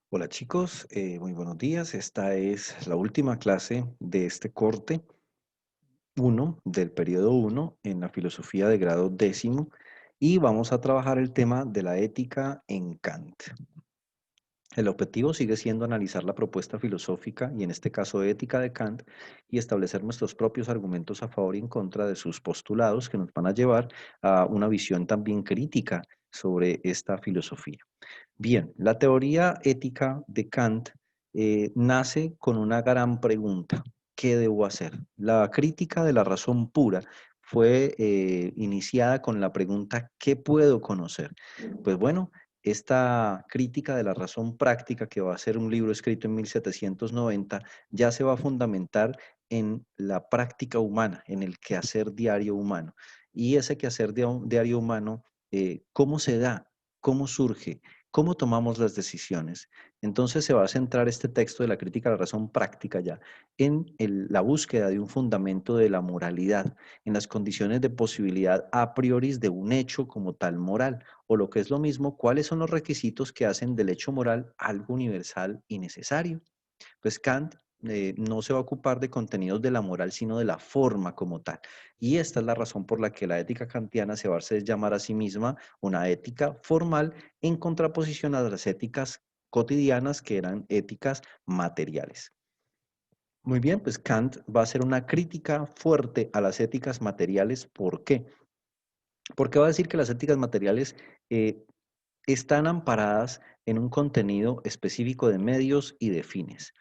Hola chicos, muy buenos días. Esta es la última clase de este corte uno del periodo uno en la filosofía de grado décimo y vamos a trabajar el tema de la ética en Kant. El objetivo sigue siendo analizar la propuesta filosófica y en este caso ética de Kant y establecer nuestros propios argumentos a favor y en contra de sus postulados que nos van a llevar a una visión también crítica sobre esta filosofía. Bien, la teoría ética de Kant nace con una gran pregunta: ¿qué debo hacer? La crítica de la razón pura fue iniciada con la pregunta: ¿qué puedo conocer? Pues bueno, esta crítica de la razón práctica, que va a ser un libro escrito en 1790, ya se va a fundamentar en la práctica humana, en el quehacer diario humano. Y ese quehacer diario humano, ¿cómo se da? ¿Cómo surge? ¿Cómo tomamos las decisiones? Entonces se va a centrar este texto de la crítica a la razón práctica ya en la búsqueda de un fundamento de la moralidad, en las condiciones de posibilidad a priori de un hecho como tal moral, o lo que es lo mismo, cuáles son los requisitos que hacen del hecho moral algo universal y necesario. Pues Kant no se va a ocupar de contenidos de la moral, sino de la forma como tal. Y esta es la razón por la que la ética kantiana se va a hacer llamar a sí misma una ética formal, en contraposición a las éticas cotidianas, que eran éticas materiales. Muy bien, pues Kant va a hacer una crítica fuerte a las éticas materiales. ¿Por qué? Porque va a decir que las éticas materiales eh, están amparadas en un contenido específico de medios y de fines.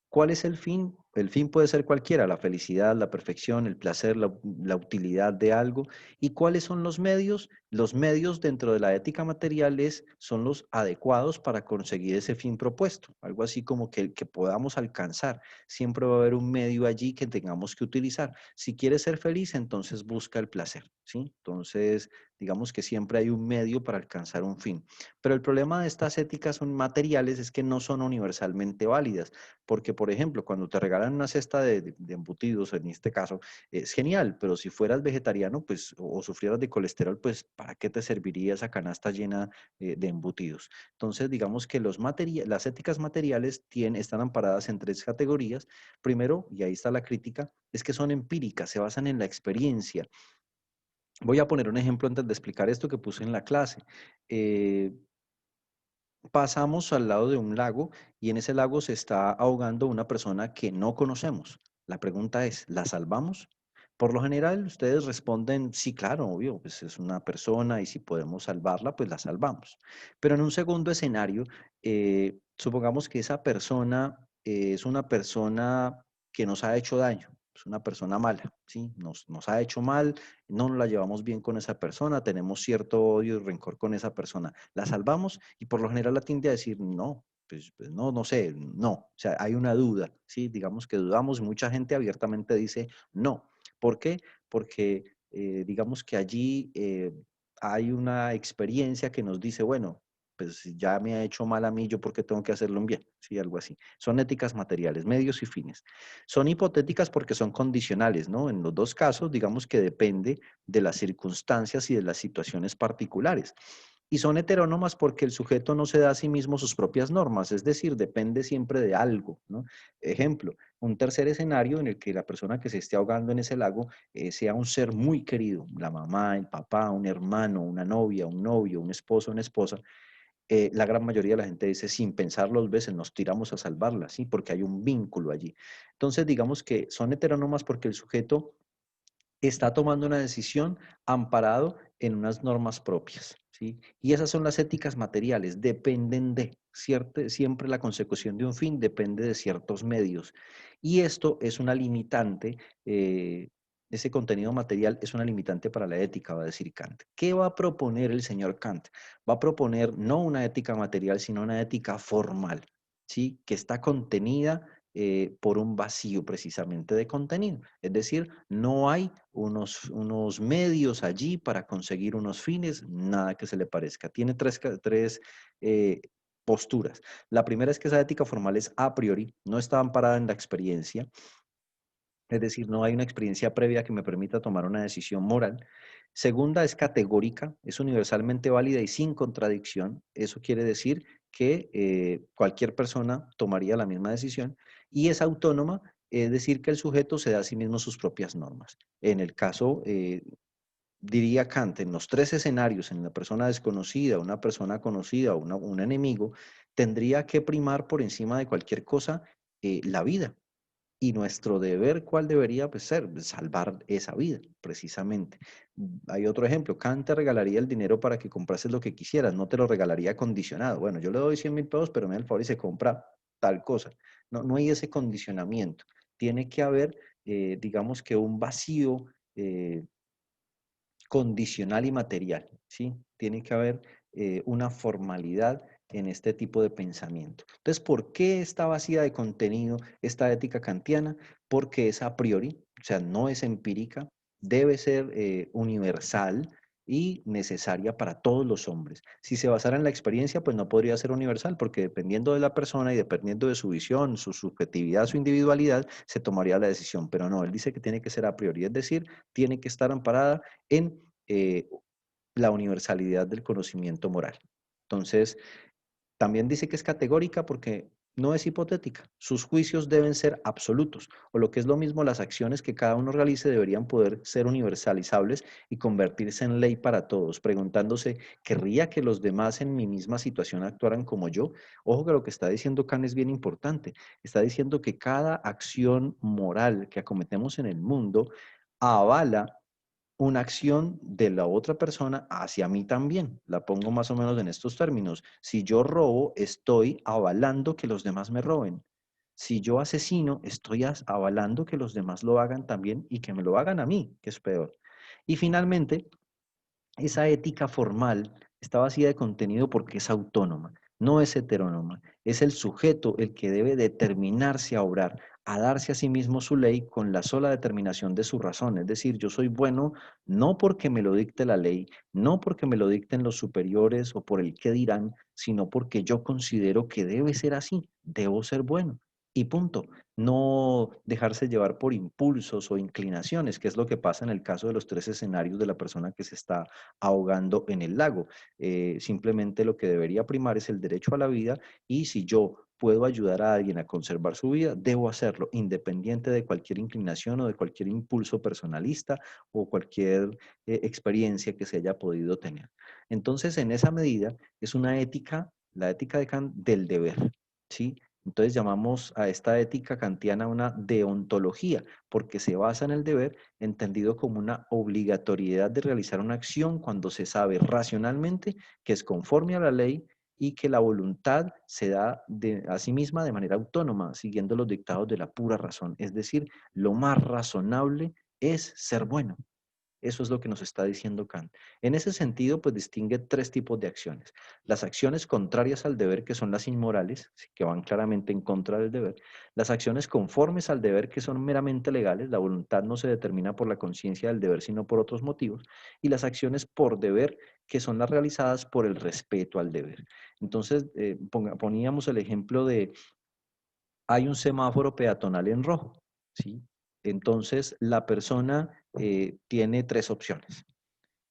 ¿Cuál es el fin? El fin puede ser cualquiera: la felicidad, la perfección, el placer, la utilidad de algo. ¿Y cuáles son los medios? Los medios dentro de la ética materiales son los adecuados para conseguir ese fin propuesto. Algo así como que el que podamos alcanzar. Siempre va a haber un medio allí que tengamos que utilizar. Si quieres ser feliz, entonces busca el placer, ¿sí? Entonces, digamos que siempre hay un medio para alcanzar un fin. Pero el problema de estas éticas son materiales es que no son universalmente válidas. Porque, por ejemplo, cuando te regalan una cesta de embutidos, en este caso, es genial, pero si fueras vegetariano, pues, o sufrieras de colesterol, pues, ¿para qué te serviría esa canasta llena de embutidos? Entonces, digamos que las éticas materiales están amparadas en tres categorías. Primero, y ahí está la crítica, es que son empíricas, se basan en la experiencia. Voy a poner un ejemplo antes de explicar esto que puse en la clase. Eh, Pasamos al lado de un lago y en ese lago se está ahogando una persona que no conocemos. La pregunta es, ¿la salvamos? Por lo general, ustedes responden, sí, claro, obvio, pues es una persona y si podemos salvarla, pues la salvamos. Pero en un segundo escenario, supongamos que esa persona es una persona que nos ha hecho daño, es una persona mala, ¿sí? Nos ha hecho mal, no nos la llevamos bien con esa persona, tenemos cierto odio y rencor con esa persona. ¿La salvamos? Y por lo general la tiende a decir, no, pues no, no sé, no. O sea, hay una duda, ¿sí? Digamos que dudamos y mucha gente abiertamente dice no. ¿Por qué? Porque digamos que allí hay una experiencia que nos dice, bueno, pues si ya me ha hecho mal a mí, ¿yo por qué tengo que hacerlo en bien? Sí, algo así. Son éticas materiales, medios y fines. Son hipotéticas porque son condicionales, ¿no? En los dos casos, digamos que depende de las circunstancias y de las situaciones particulares. Y son heterónomas porque el sujeto no se da a sí mismo sus propias normas, es decir, depende siempre de algo, ¿no? Ejemplo, un tercer escenario en el que la persona que se esté ahogando en ese lago sea un ser muy querido, la mamá, el papá, un hermano, una novia, un novio, un esposo, una esposa. La gran mayoría de la gente dice, sin pensarlo dos veces, nos tiramos a salvarla, ¿sí? Porque hay un vínculo allí. Entonces, digamos que son heterónomas porque el sujeto está tomando una decisión amparado en unas normas propias, ¿sí? Y esas son las éticas materiales, dependen de, siempre la consecución de un fin depende de ciertos medios. Y esto es una limitante, ese contenido material es una limitante para la ética, va a decir Kant. ¿Qué va a proponer el señor Kant? Va a proponer no una ética material, sino una ética formal, ¿sí? Que está contenida por un vacío precisamente de contenido. Es decir, no hay unos medios allí para conseguir unos fines, nada que se le parezca. Tiene tres eh, posturas. La primera es que esa ética formal es a priori, no está amparada en la experiencia, es decir, no hay una experiencia previa que me permita tomar una decisión moral. Segunda, es categórica, es universalmente válida y sin contradicción. Eso quiere decir que cualquier persona tomaría la misma decisión. Y es autónoma, es decir, que el sujeto se da a sí mismo sus propias normas. En el caso, diría Kant, en los tres escenarios, en la persona desconocida, una persona conocida o un enemigo, tendría que primar por encima de cualquier cosa la vida. Y nuestro deber, ¿cuál debería pues, ser? Salvar esa vida, precisamente. Hay otro ejemplo, Kant te regalaría el dinero para que comprases lo que quisieras, no te lo regalaría condicionado. Bueno, yo le doy 100.000 pesos, pero me da el favor y se compra tal cosa. No, no hay ese condicionamiento. Tiene que haber, digamos que un vacío condicional y material, ¿sí? Tiene que haber una formalidad en este tipo de pensamiento. Entonces, ¿por qué está vacía de contenido esta ética kantiana? Porque es a priori, o sea, no es empírica, debe ser universal y necesaria para todos los hombres. Si se basara en la experiencia, pues no podría ser universal, porque dependiendo de la persona y dependiendo de su visión, su subjetividad, su individualidad, se tomaría la decisión. Pero no, él dice que tiene que ser a priori, es decir, tiene que estar amparada en la universalidad del conocimiento moral. Entonces, también dice que es categórica porque no es hipotética. Sus juicios deben ser absolutos, o lo que es lo mismo, las acciones que cada uno realice deberían poder ser universalizables y convertirse en ley para todos, preguntándose, ¿querría que los demás en mi misma situación actuaran como yo? Ojo que lo que está diciendo Kant es bien importante. Está diciendo que cada acción moral que acometemos en el mundo avala una acción de la otra persona hacia mí también. La pongo más o menos en estos términos. Si yo robo, estoy avalando que los demás me roben. Si yo asesino, estoy avalando que los demás lo hagan también y que me lo hagan a mí, que es peor. Y finalmente, esa ética formal está vacía de contenido porque es autónoma, no es heterónoma. Es el sujeto el que debe determinarse a obrar, a darse a sí mismo su ley con la sola determinación de su razón. Es decir, yo soy bueno no porque me lo dicte la ley, no porque me lo dicten los superiores o por el qué dirán, sino porque yo considero que debe ser así, debo ser bueno. Y punto. No dejarse llevar por impulsos o inclinaciones, que es lo que pasa en el caso de los tres escenarios de la persona que se está ahogando en el lago. Simplemente lo que debería primar es el derecho a la vida y si yo puedo ayudar a alguien a conservar su vida, debo hacerlo, independiente de cualquier inclinación o de cualquier impulso personalista o cualquier experiencia que se haya podido tener. Entonces, en esa medida, es una ética, la ética de Kant, del deber, ¿sí? Entonces llamamos a esta ética kantiana una deontología, porque se basa en el deber entendido como una obligatoriedad de realizar una acción cuando se sabe racionalmente que es conforme a la ley y que la voluntad se da a sí misma de manera autónoma, siguiendo los dictados de la pura razón. Es decir, lo más razonable es ser bueno. Eso es lo que nos está diciendo Kant. En ese sentido, pues distingue tres tipos de acciones. Las acciones contrarias al deber, que son las inmorales, que van claramente en contra del deber. Las acciones conformes al deber, que son meramente legales. La voluntad no se determina por la conciencia del deber, sino por otros motivos. Y las acciones por deber, que son las realizadas por el respeto al deber. Entonces, poníamos el ejemplo de, hay un semáforo peatonal en rojo, ¿sí? Entonces, la persona tiene tres opciones.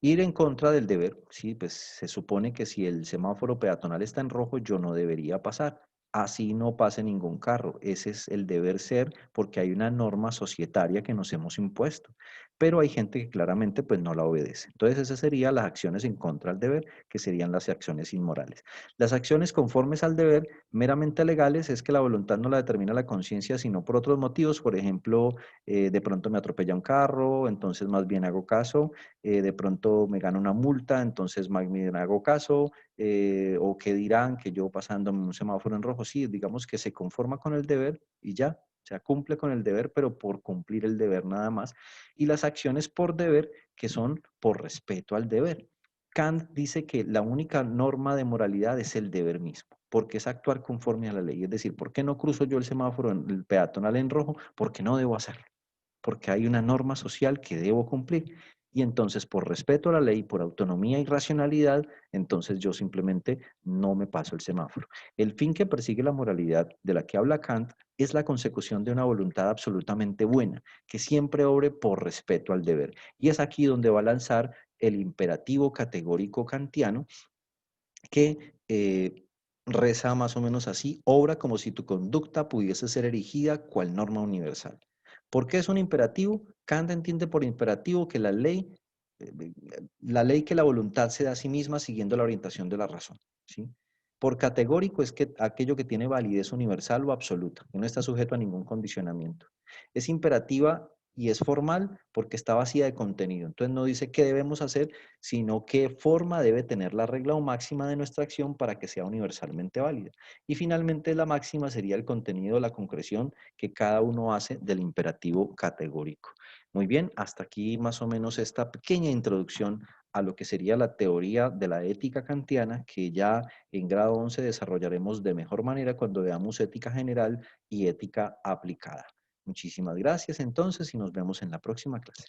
Ir en contra del deber, sí, pues se supone que si el semáforo peatonal está en rojo, yo no debería pasar. Así no pase ningún carro. Ese es el deber ser porque hay una norma societaria que nos hemos impuesto. Pero hay gente que claramente pues no la obedece. Entonces esas serían las acciones en contra del deber, que serían las acciones inmorales. Las acciones conformes al deber, meramente legales, es que la voluntad no la determina la conciencia, sino por otros motivos. Por ejemplo, de pronto me atropella un carro, entonces más bien hago caso, de pronto me gano una multa, entonces más bien hago caso, o que dirán que yo pasándome un semáforo en rojo, sí, digamos que se conforma con el deber y ya, o sea, cumple con el deber, pero por cumplir el deber nada más. Y las acciones por deber, que son por respeto al deber. Kant dice que la única norma de moralidad es el deber mismo, porque es actuar conforme a la ley. Es decir, ¿por qué no cruzo yo el semáforo, el peatonal en rojo? Porque no debo hacerlo, porque hay una norma social que debo cumplir. Y entonces, por respeto a la ley, por autonomía y racionalidad, entonces yo simplemente no me paso el semáforo. El fin que persigue la moralidad de la que habla Kant es la consecución de una voluntad absolutamente buena, que siempre obre por respeto al deber. Y es aquí donde va a lanzar el imperativo categórico kantiano, que reza más o menos así: obra como si tu conducta pudiese ser erigida cual norma universal. ¿Por qué es un imperativo? Kant entiende por imperativo que la ley que la voluntad se da a sí misma siguiendo la orientación de la razón, ¿sí? Por categórico es que aquello que tiene validez universal o absoluta, que no está sujeto a ningún condicionamiento. Es imperativa y es formal porque está vacía de contenido. Entonces no dice qué debemos hacer, sino qué forma debe tener la regla o máxima de nuestra acción para que sea universalmente válida. Y finalmente la máxima sería el contenido, la concreción que cada uno hace del imperativo categórico. Muy bien, hasta aquí más o menos esta pequeña introducción a lo que sería la teoría de la ética kantiana, que ya en grado 11 desarrollaremos de mejor manera cuando veamos ética general y ética aplicada. Muchísimas gracias entonces y nos vemos en la próxima clase.